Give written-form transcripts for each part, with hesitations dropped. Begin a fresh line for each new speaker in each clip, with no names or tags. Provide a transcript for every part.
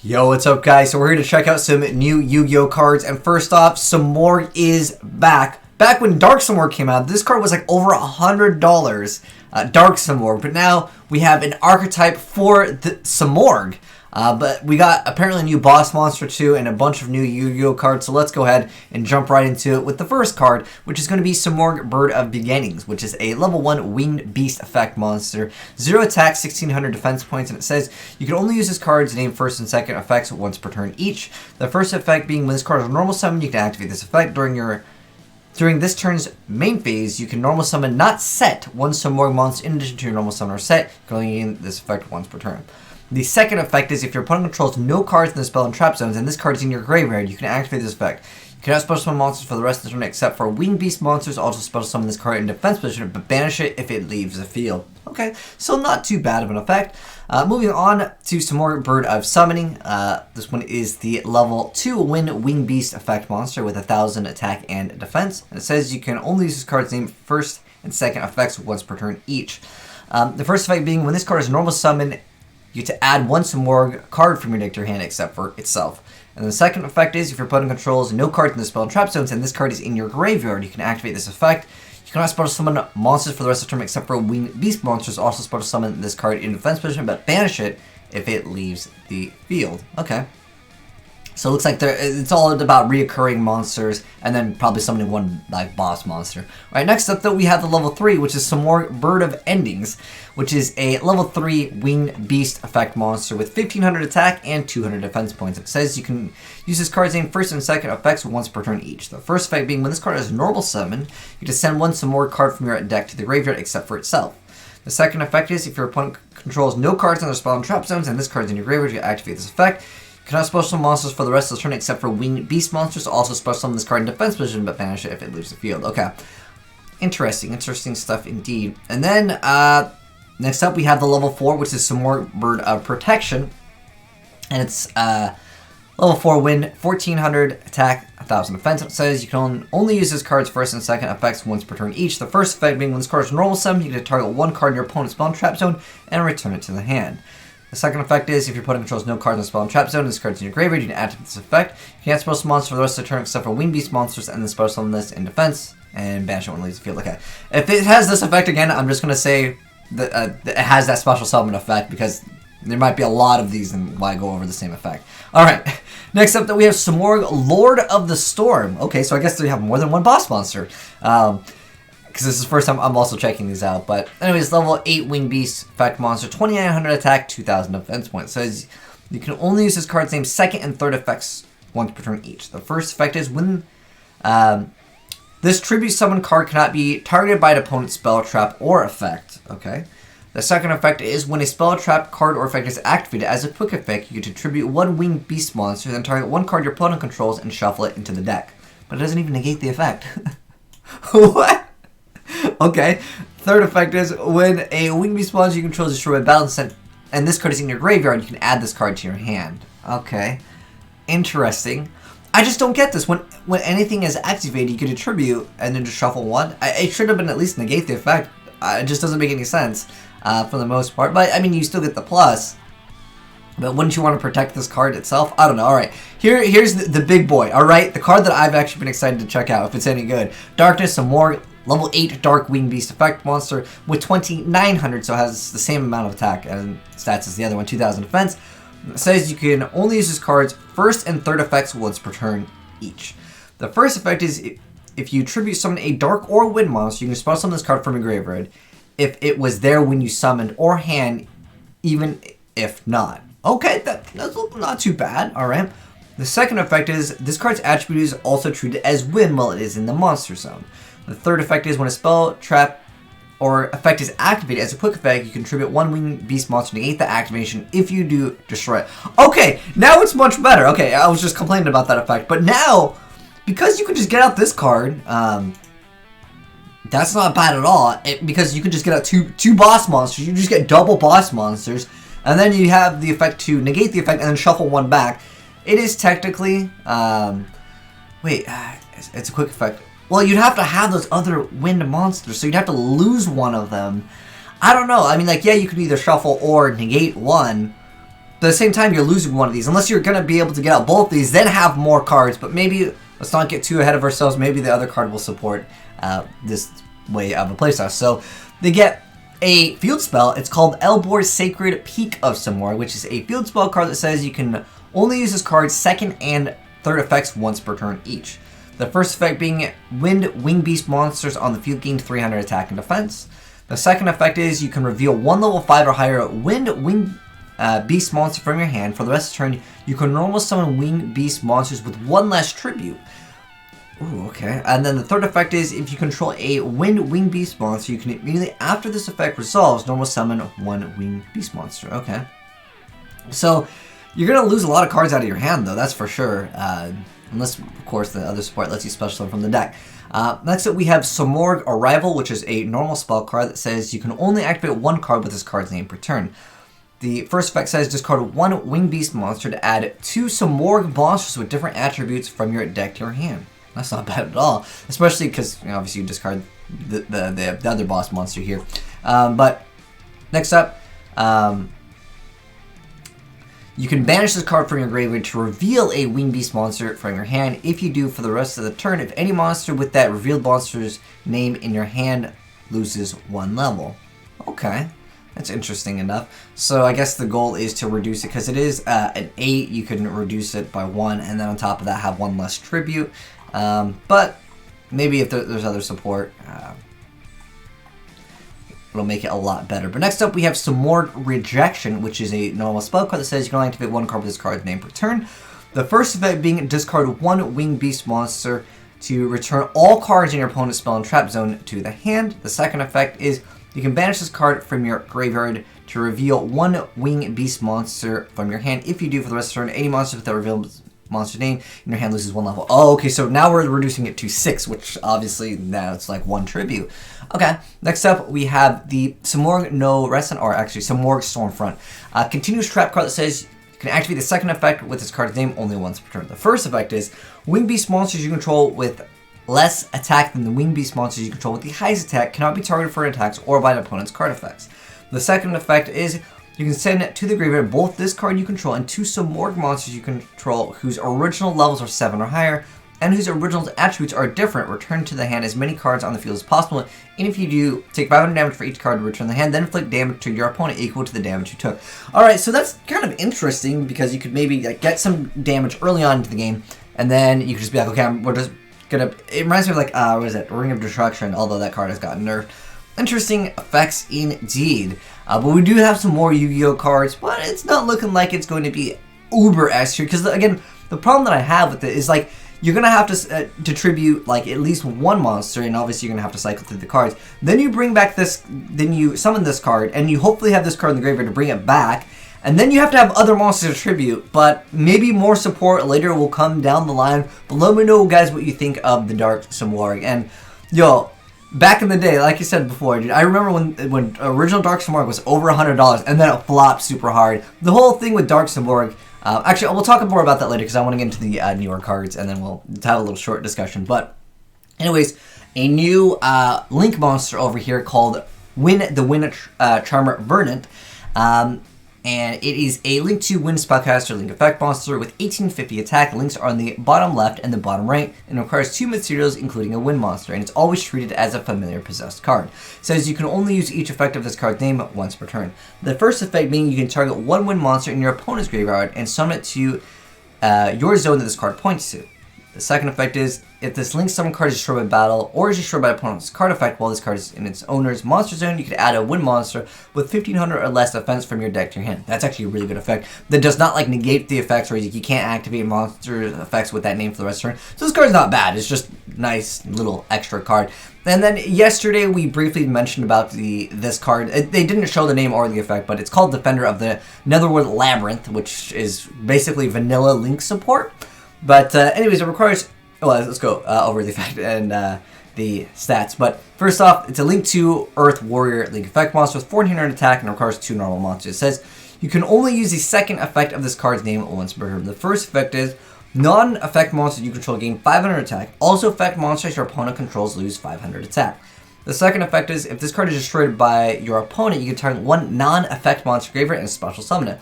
Yo, what's up guys? So we're here to check out some new Yu-Gi-Oh cards, and first off, Simorgh is back. Back when Dark Simorgh came out, this card was like over $100, Dark Simorgh, but now we have an archetype for the Simorgh. But we got apparently a new boss monster too and a bunch of new Yu-Gi-Oh cards, so let's go ahead and jump right into it with the first card, which is going to be Simorgh Bird of Beginnings, which is a level 1 winged beast effect monster, 0 attack, 1600 defense points, and it says you can only use this card's name first and second effects once per turn each. The first effect being when this card is a normal summon, you can activate this effect during this turn's main phase. You can normal summon, not set, one Simorgh monster in addition to your normal summon or set. You can only use this effect once per turn. The second effect is if your opponent controls no cards in the spell and trap zones and this card is in your graveyard, you can activate this effect. You cannot special summon monsters for the rest of the turn except for winged beast monsters. Also special summon this card in defense position, but banish it if it leaves the field. Okay, so not too bad of an effect. Moving on to Simorgh Bird of Summoning. This one is the level 2 winged beast effect monster with 1000 attack and defense. And it says you can only use this card's name first and second effects once per turn each. The first effect being when this card is a normal summon, you get to add one Simorgh card from your deck to your hand except for itself. And the second effect is if your opponent controls no cards in the spell and trap zones and this card is in your graveyard, you can activate this effect. You cannot special summon monsters for the rest of the turn except for winged beast monsters. Also special summon this card in defense position, but banish it if it leaves the field. Okay. So it looks like it's all about reoccurring monsters and then probably summoning one like boss monster. All right, next up though we have the level 3, which is Simorgh Bird of Endings, which is a level 3 winged beast effect monster with 1500 attack and 200 defense points. It says you can use this card's name first and second effects once per turn each. The first effect being when this card is normal summon, you can send one Simorgh card from your deck to the graveyard except for itself. The second effect is if your opponent controls no cards in their spell and trap zones and this card is in your graveyard, you activate this effect. You cannot special summon monsters for the rest of the turn except for winged beast monsters. Also special summon this card in defense position, but banish it if it leaves the field. Okay. Interesting stuff indeed. And then, next up we have the level 4, which is Simorgh Bird of Protection. And it's, level 4 win, 1400 attack, 1000 defense. It says you can only use this card's first and second effects once per turn each. The first effect being when this card is normal summon, you can target one card in your opponent's spell and trap zone and return it to the hand. The second effect is if your opponent controls no cards in the spell and trap zone and this card's in your graveyard, you can activate this effect. You can't special summon monsters for the rest of the turn except for winged beast monsters and then special summon this in defense and banish it when it leaves the field. Okay. If it has this effect again, I'm just going to say that it has that special summon effect because there might be a lot of these and why go over the same effect. Alright, next up that we have Simorgh Lord of the Storm. Okay, so I guess we have more than one boss monster. Because this is the first time I'm also checking these out. But anyways, level 8 winged beast effect monster, 2900 attack, 2000 defense points. So you can only use this card's name second and third effects once per turn each. The first effect is when this tribute summon card cannot be targeted by an opponent's spell, trap, or effect. Okay. The second effect is when a spell, trap, card, or effect is activated as a quick effect, you can tribute one winged beast monster, then target one card your opponent controls and shuffle it into the deck. But it doesn't even negate the effect. What? Okay. Third effect is when a winged beast monster you control is destroyed by battle and this card is in your graveyard, you can add this card to your hand. Okay. Interesting. I just don't get this. When anything is activated, you can attribute and then just shuffle one. It should have been at least negate the effect. It just doesn't make any sense for the most part. But, I mean, you still get the plus. But wouldn't you want to protect this card itself? I don't know. Alright, here's the big boy. Alright, the card that I've actually been excited to check out, if it's any good. Darkness, Simorgh, level 8 Dark Winged Beast effect monster with 2900, so it has the same amount of attack and stats as the other one, 2000 defense. It says you can only use this card's first and third effects once per turn each. The first effect is if you tribute summon a dark or wind monster, you can special summon this card from your graveyard if it was there when you summoned or hand, even if not. Okay, that's not too bad. Alright. The second effect is this card's attribute is also treated as wind while it is in the monster zone. The third effect is when a spell, trap, or effect is activated as a quick effect, you contribute one winged beast monster to negate the activation. If you do, destroy it. Okay, now it's much better. Okay, I was just complaining about that effect. But now, because you can just get out this card, that's not bad at all. Because you can just get out two boss monsters. You just get double boss monsters. And then you have the effect to negate the effect and then shuffle one back. It is technically, it's a quick effect. Well, you'd have to have those other wind monsters, so you'd have to lose one of them. I don't know. I mean, like, yeah, you could either shuffle or negate one, at the same time, you're losing one of these. Unless you're going to be able to get out both these, then have more cards. But maybe, let's not get too ahead of ourselves. Maybe the other card will support this way of a playstyle. So, they get a field spell. It's called Elbor's Sacred Peak of Simorgh, which is a field spell card that says you can only use this card's second and third effects once per turn each. The first effect being Wind Wing Beast monsters on the field gain 300 attack and defense. The second effect is you can reveal one level 5 or higher Wind Wing Beast monster from your hand. For the rest of the turn, you can normal summon Wing Beast monsters with one less tribute. Ooh, okay. And then the third effect is if you control a Wind Wing Beast monster, you can immediately after this effect resolves, normal summon one Wing Beast monster. Okay. So, you're going to lose a lot of cards out of your hand, though, that's for sure. Unless, of course, the other support lets you special them from the deck. Next up, we have Simorgh Arrival, which is a normal spell card that says you can only activate one card with this card's name per turn. The first effect says discard one Wing Beast monster to add 2 Simorgh monsters with different attributes from your deck to your hand. That's not bad at all, especially because obviously you discard the other boss monster here. But next up, you can banish this card from your graveyard to reveal a Wing Beast monster from your hand. If you do, for the rest of the turn, if any monster with that revealed monster's name in your hand loses 1 level. Okay, that's interesting enough. So I guess the goal is to reduce it, because it is an 8, you can reduce it by 1, and then on top of that have 1 less tribute. But maybe if there's other support, it'll make it a lot better. But next up, we have Simorgh Rejection, which is a normal spell card that says you can only activate 1 card with this card's name per turn. The first effect being discard 1 Wing Beast monster to return all cards in your opponent's spell and trap zone to the hand. The second effect is you can banish this card from your graveyard to reveal 1 Wing Beast monster from your hand. If you do, for the rest of the turn, any monster with that revealed monster name in your hand loses 1 level. Oh, okay, so now we're reducing it to 6, which obviously now it's like 1 tribute. Okay, next up we have the Simorgh No Resent, or actually Simorgh Stormfront. Continuous trap card that says you can activate the second effect with this card's name only once per turn. The first effect is Wing Beast monsters you control with less attack than the Wing Beast monsters you control with the highest attack cannot be targeted for attacks or by an opponent's card effects. The second effect is you can send to the graveyard both this card you control and 2 Simorgh monsters you control whose original levels are 7 or higher and whose original attributes are different. Return to the hand as many cards on the field as possible, and if you do, take 500 damage for each card to return the hand, then inflict damage to your opponent equal to the damage you took. Alright, so that's kind of interesting because you could maybe get some damage early on into the game, and then you could just be like, okay, we're just gonna... It reminds me of like, what is it? Ring of Destruction, although that card has gotten nerfed. Interesting effects indeed. But we do have some more Yu-Gi-Oh cards, but it's not looking like it's going to be uber S here. Because again, the problem that I have with it is like you're gonna have to tribute like at least 1 monster, and obviously you're gonna have to cycle through the cards. Then you bring back this, then you summon this card, and you hopefully have this card in the graveyard to bring it back. And then you have to have other monsters to tribute, but maybe more support later will come down the line. But let me know, guys, what you think of the Dark Simorgh. And yo, back in the day, like you said before, dude, I remember when original Dark Simorgh was over $100, and then it flopped super hard. The whole thing with Dark Simorgh, actually, we'll talk more about that later because I want to get into the newer cards, and then we'll have a little short discussion. But anyways, a new Link monster over here called the Wind Charmer Verdant. And it is a Link 2 Wind Spellcaster Link Effect monster with 1850 attack. The links are on the bottom left and the bottom right, and requires 2 materials including a Wind monster, and it's always treated as a familiar possessed card. It says you can only use each effect of this card's name once per turn. The first effect being you can target 1 Wind monster in your opponent's graveyard and summon it to your zone that this card points to. The second effect is, if this Link summon card is destroyed by battle or is destroyed by opponent's card effect while this card is in its owner's monster zone, you can add a Wind monster with 1500 or less defense from your deck to your hand. That's actually a really good effect that does not like negate the effects, or you can't activate monster effects with that name for the rest of the turn. So this card's not bad, it's just nice little extra card. And then yesterday we briefly mentioned about this card. They didn't show the name or the effect, but it's called Defender of the Netherworld Labyrinth, which is basically vanilla Link support. But anyways, it requires... Well, let's go over the effect and the stats. But first off, it's a Link 2 Earth Warrior Link Effect monster with 1400 attack and requires 2 normal monsters. It says you can only use the second effect of this card's name once per turn. The first effect is non-effect monsters you control gain 500 attack. Also, effect monsters your opponent controls lose 500 attack. The second effect is if this card is destroyed by your opponent, you can target 1 non-effect monster graveyard and special summon it.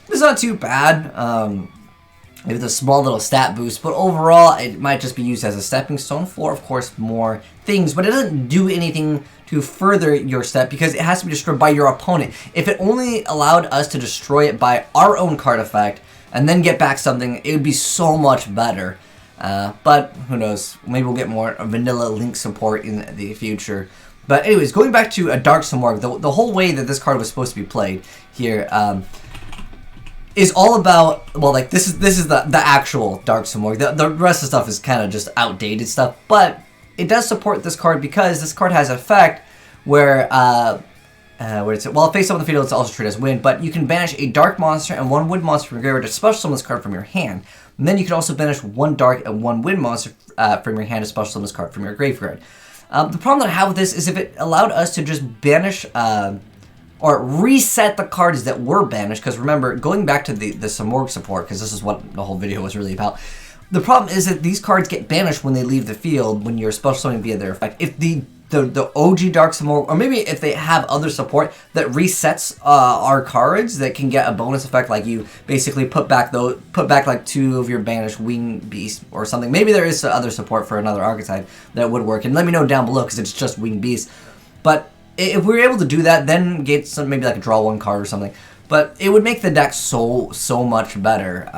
It's not too bad. Maybe a small little stat boost, but overall, it might just be used as a stepping stone for, of course, more things. But it doesn't do anything to further your step because it has to be destroyed by your opponent. If it only allowed us to destroy it by our own card effect and then get back something, it would be so much better. But who knows? Maybe we'll get more vanilla Link support in the future. But anyways, going back to a Dark Simorgh, the whole way that this card was supposed to be played here is all about, well, like this is the actual Dark Simorgh. The rest of the stuff is kind of just outdated stuff, but it does support this card because this card has an effect where where it's well, face up on the field, it's also treated as wind, but you can banish a dark monster and one wind monster from your graveyard to special summon this card from your hand. And then you can also banish one dark and one wind monster from your hand to special summon this card from your graveyard. The problem that I have with this is if it allowed us to just banish or reset the cards that were banished, because remember, going back to the Simorgh support, because this is what the whole video was really about, the problem is that these cards get banished when they leave the field when you're special summoning via their effect. If the OG Dark Simorgh, or maybe if they have other support that resets our cards that can get a bonus effect, like you basically put back like 2 of your banished Wing Beast or something. Maybe there is other support for another archetype that would work, and let me know down below because it's just Wing Beast. But if we were able to do that, then get some, maybe like a draw 1 card or something. But it would make the deck so much better.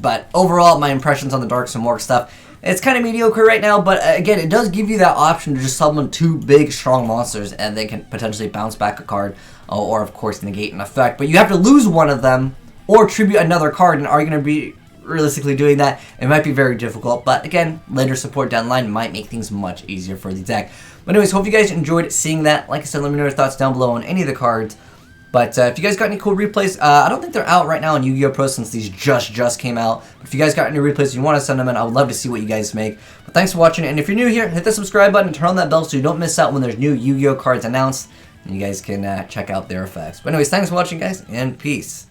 But overall, my impressions on the Dark Simorgh stuff, it's kind of mediocre right now, but again, it does give you that option to just summon 2 big, strong monsters, and they can potentially bounce back a card, or of course negate an effect. But you have to lose one of them, or tribute another card, and are you going to be realistically doing that? It might be very difficult, but again, later support down the line might make things much easier for the deck. But anyways, hope you guys enjoyed seeing that. Like I said, let me know your thoughts down below on any of the cards. But if you guys got any cool replays, I don't think they're out right now on YGOPRO since these just came out. But if you guys got any replays and you want to send them in, I would love to see what you guys make. But thanks for watching, and if you're new here, hit the subscribe button and turn on that bell so you don't miss out when there's new Yu-Gi-Oh cards announced. And you guys can check out their effects. But anyways, thanks for watching, guys, and peace.